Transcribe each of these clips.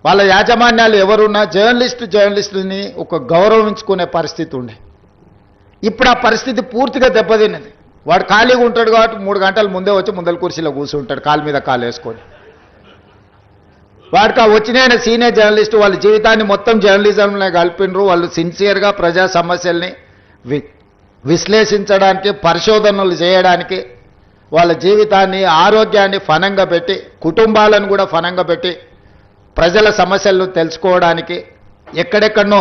వాళ్ళ యాజమాన్యాలు ఎవరున్నా జర్నలిస్టుని ఒక గౌరవించుకునే పరిస్థితి ఉండే. ఇప్పుడు ఆ పరిస్థితి పూర్తిగా దెబ్బతిన్నది. వాడు ఖాళీగా ఉంటాడు కాబట్టి 3 గంటల ముందే వచ్చి ముందల కుర్చీలో కూర్చుంటాడు, కాలు మీద కాలు వేసుకొని. వాడికి ఆ వచ్చిన సీనియర్ జర్నలిస్టు వాళ్ళ జీవితాన్ని మొత్తం జర్నలిజంలో కలిపినరు. వాళ్ళు సిన్సియర్గా ప్రజా సమస్యల్ని విశ్లేషించడానికి, పరిశోధనలు చేయడానికి, వాళ్ళ జీవితాన్ని ఆరోగ్యాన్ని ఫనంగా పెట్టి, కుటుంబాలను కూడా ఫనంగా పెట్టి ప్రజల సమస్యలను తెలుసుకోవడానికి ఎక్కడెక్కడనో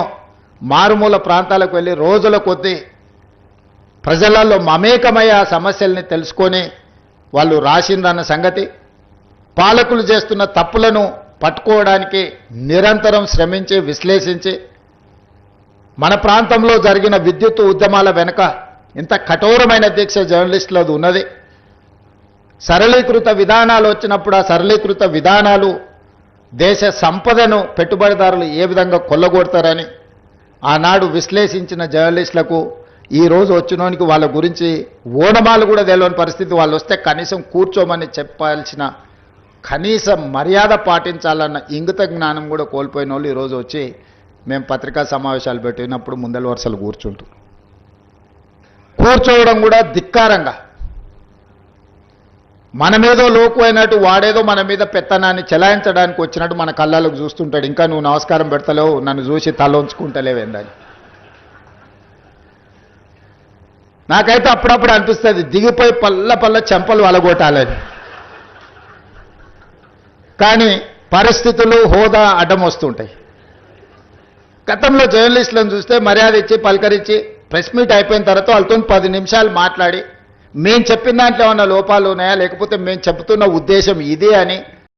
మారుమూల ప్రాంతాలకు వెళ్ళి రోజుల కొద్దీ ప్రజలలో మమేకమయ్యే ఆ సమస్యల్ని తెలుసుకొని వాళ్ళు రాసిందన్న సంగతి, పాలకులు చేస్తున్న తప్పులను పట్టుకోవడానికి నిరంతరం శ్రమించి విశ్లేషించి మన ప్రాంతంలో జరిగిన విద్యుత్ ఉద్యమాల వెనుక ఇంత కఠోరమైన దీక్ష జర్నలిస్టులది ఉన్నది. సరళీకృత విధానాలు వచ్చినప్పుడు ఆ సరళీకృత విధానాలు దేశ సంపదను పెట్టుబడిదారులు ఏ విధంగా కొల్లగొడతారని ఆనాడు విశ్లేషించిన జర్నలిస్టులకు ఈరోజు వచ్చినోనికి వాళ్ళ గురించి ఓనమాలు కూడా తెలియని పరిస్థితి. వాళ్ళు వస్తే కనీసం కూర్చోమని చెప్పాల్సిన కనీస మర్యాద పాటించాలన్న ఇంగిత జ్ఞానం కూడా కోల్పోయిన వాళ్ళు ఈరోజు వచ్చి మేము పత్రికా సమావేశాలు పెట్టినప్పుడు ముందల వరుసలు కూర్చోవడం కూడా ధిక్కారంగా, మన మీదో లోకు అయినట్టు వాడేదో మన మీద పెత్తనాన్ని చెలాయించడానికి వచ్చినట్టు మన కళ్ళకు చూస్తుంటాడు. ఇంకా నువ్వు నమస్కారం పెడతలేవు, నన్ను చూసి తల ఉంచుకుంటలేవేందని. నాకైతే అప్పుడప్పుడు అనిపిస్తుంది దిగిపోయి పల్ల చెంపలు వలగొట్టాలని. కానీ పరిస్థితులు హోదా అడ్డం వస్తుంటాయి. గతంలో జర్నలిస్టులను చూస్తే మర్యాద ఇచ్చి పలకరించి ప్రెస్ మీట్ అయిపోయిన తర్వాత వాళ్ళతో 10 నిమిషాలు మాట్లాడి మేము చెప్పిన దాంట్లో ఏమన్నా లోపాలు ఉన్నాయా, లేకపోతే మేము చెబుతున్న ఉద్దేశం ఇదే అని